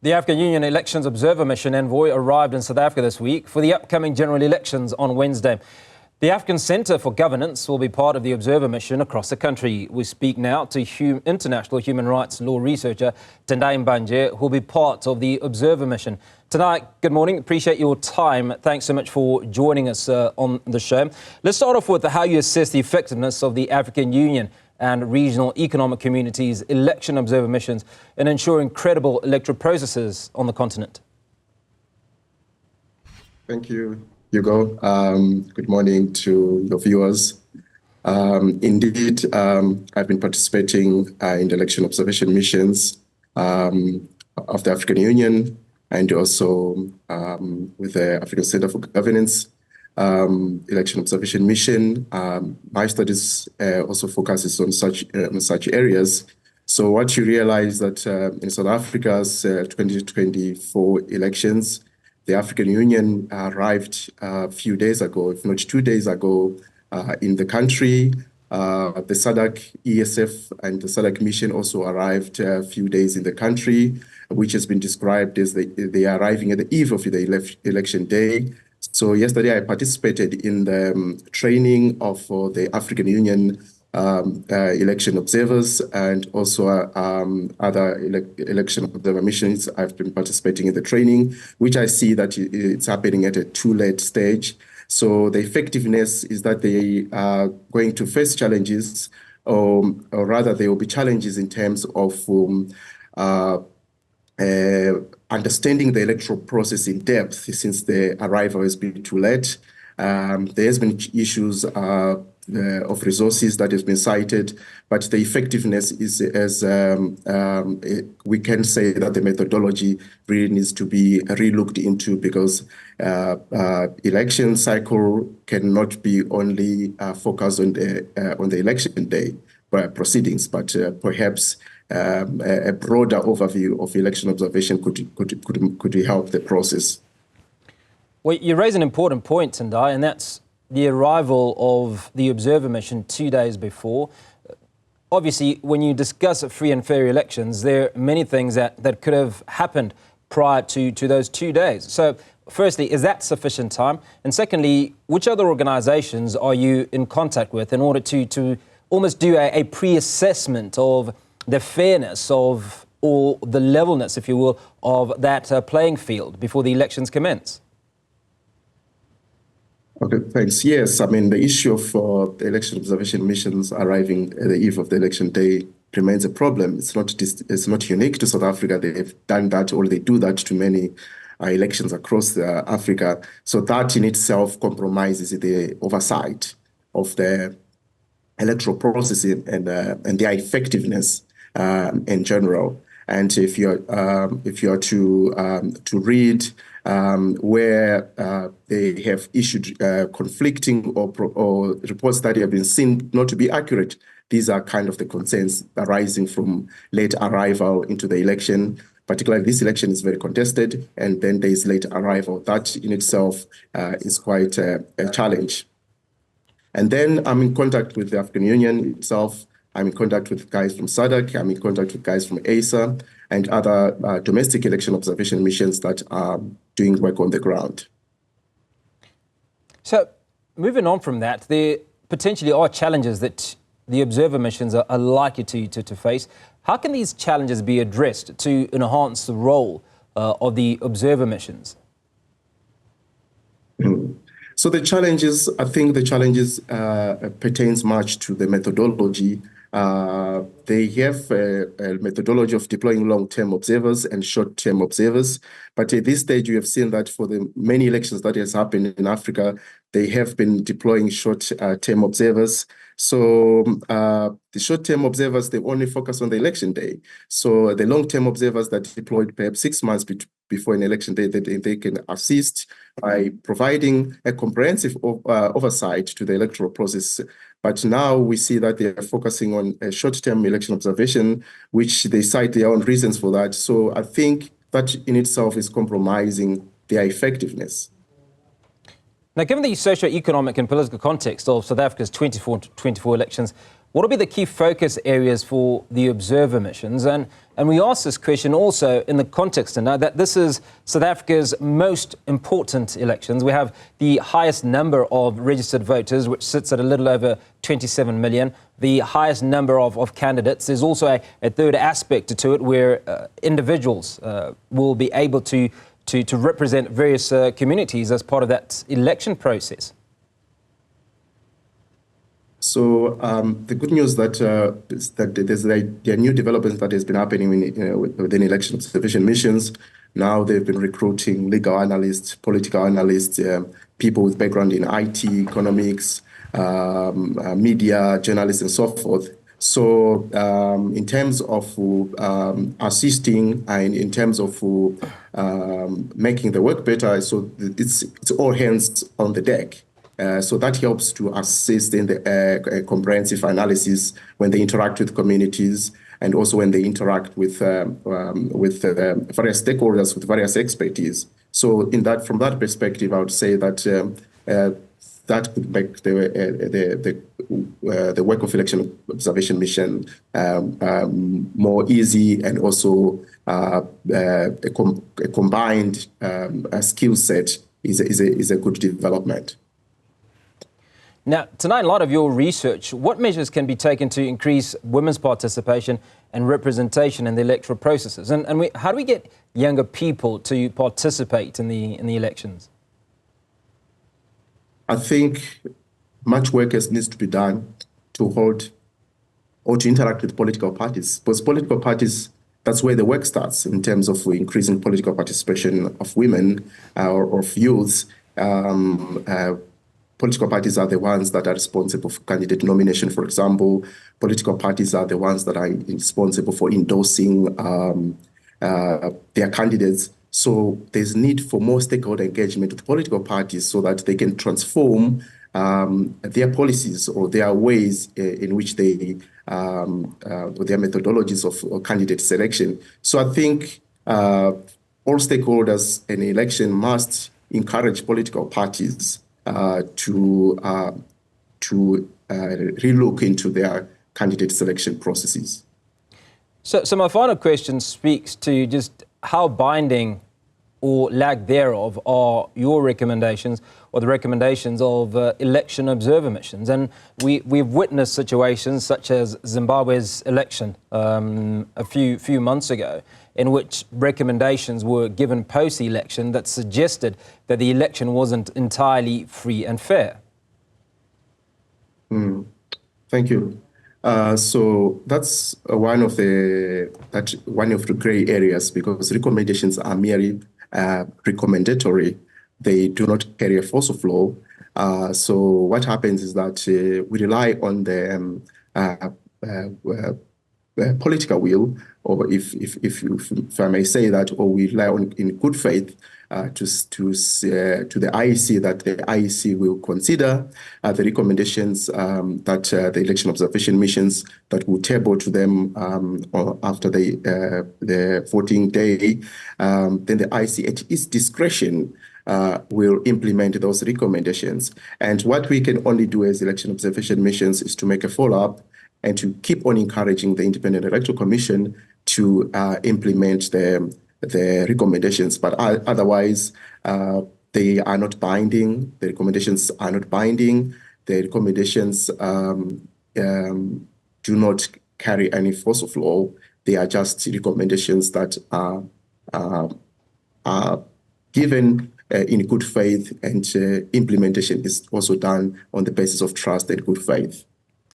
The African Union Elections Observer Mission envoy arrived in South Africa this week for the upcoming general elections on Wednesday. The African Centre for Governance will be part of the observer mission across the country. We speak now to international human rights law researcher Tendai Mbanje, who will be part of the observer mission. Tendai, good morning. Appreciate your time. Thanks so much for joining us on the show. Let's start off with how you assess the effectiveness of the African Union and regional economic communities' election observer missions in ensuring credible electoral processes on the continent. Thank you, Hugo. Good morning to your viewers. Indeed, I've been participating in the election observation missions of the African Union and also with the African Centre for Governance election observation mission. My studies also focuses on such areas. So what you realize that in South Africa's 2024 elections, the African Union arrived a few days ago, if not 2 days ago, in the country. The SADC, ESF and the SADC mission also arrived a few days in the country, which has been described as they are arriving at the eve of the election day. So yesterday I participated in the training of the African Union election observers and also other election observer missions. I've been participating in the training, which I see that it's happening at a too late stage. So the effectiveness is that they are going to face challenges, or rather there will be challenges in terms of understanding the electoral process in depth since the arrival has been too late. There has been issues of resources that has been cited, but the effectiveness is as we can say that the methodology really needs to be relooked into, because election cycle cannot be only focused on the election day proceedings, but perhaps a broader overview of election observation could help the process. Well, you raise an important point, Tendai, and that's the arrival of the observer mission 2 days before. Obviously, when you discuss free and fair elections, there are many things that could have happened prior to those 2 days. So, firstly, is that sufficient time? And secondly, which other organisations are you in contact with in order to almost do a pre-assessment of the fairness of, or the levelness, if you will, of that playing field before the elections commence? Okay, thanks. Yes, I mean, the issue of the election observation missions arriving at the eve of the election day remains a problem. It's not unique to South Africa. They've done that, or they do that to many elections across Africa. So that in itself compromises the oversight of the electoral process and their effectiveness in general. And if you are to read where they have issued conflicting or reports that have been seen not to be accurate, these are kind of the concerns arising from late arrival into the election. Particularly, this election is very contested, and then there is late arrival. That in itself is quite a challenge. And then I'm in contact with the African Union itself. I'm in contact with guys from SADC, I'm in contact with guys from ASA and other domestic election observation missions that are doing work on the ground. So, moving on from that, there potentially are challenges that the observer missions are likely to face. How can these challenges be addressed to enhance the role of the observer missions? So the challenges, I think the challenges pertains much to the methodology. They have a methodology of deploying long-term observers and short-term observers. But at this stage, you have seen that for the many elections that has happened in Africa, they have been deploying short-term observers. So the short-term observers, they only focus on the election day. So the long-term observers that deployed perhaps 6 months before an election day, they can assist by providing a comprehensive oversight to the electoral process. But now we see that they are focusing on a short-term election observation, which they cite their own reasons for that. So I think that in itself is compromising their effectiveness. Now, given the socio-economic and political context of South Africa's 2024 elections, what will be the key focus areas for the observer missions? And And we ask this question also in the context now that this is South Africa's most important elections. We have the highest number of registered voters, which sits at a little over 27 million, the highest number of candidates. There's also a third aspect to it where individuals will be able to represent various communities as part of that election process. So the good news is that there are new developments that has been happening within election observation missions. Now they've been recruiting legal analysts, political analysts, people with background in IT, economics, media, journalists, and so forth. So in terms of assisting and in terms of making the work better, so it's all hands on the deck. So that helps to assist in the comprehensive analysis when they interact with communities and also when they interact with various stakeholders with various expertise. So from that perspective, I would say that that could make the work of election observation mission more easy, and also a combined skill set is a good development. Now, tonight, a lot of your research, what measures can be taken to increase women's participation and representation in the electoral processes? And how do we get younger people to participate in the elections? I think much work needs to be done to hold or to interact with political parties. Because political parties, that's where the work starts in terms of increasing political participation of women or of youths. Political parties are the ones that are responsible for candidate nomination, for example. Political parties are the ones that are responsible for endorsing their candidates. So there's need for more stakeholder engagement with political parties so that they can transform their policies or their ways in which they, their methodologies of candidate selection. So I think all stakeholders in an election must encourage political parties to relook into their candidate selection processes. So my final question speaks to just how binding or lack thereof are your recommendations or the recommendations of election observer missions. And we've witnessed situations such as Zimbabwe's election a few months ago, in which recommendations were given post-election that suggested that the election wasn't entirely free and fair. Thank you. So that's one of the gray areas, because recommendations are merely recommendatory. They do not carry a force of law. So what happens is that we rely on the political will, or if I may say that, or we rely on in good faith to the IEC, that the IEC will consider the recommendations that the election observation missions that will table to them after the voting day. Then the IEC at its discretion will implement those recommendations. And what we can only do as election observation missions is to make a follow-up and to keep on encouraging the Independent Electoral Commission to implement the recommendations. But otherwise, they are not binding. The recommendations are not binding. The recommendations do not carry any force of law. They are just recommendations that are given in good faith, and implementation is also done on the basis of trust and good faith.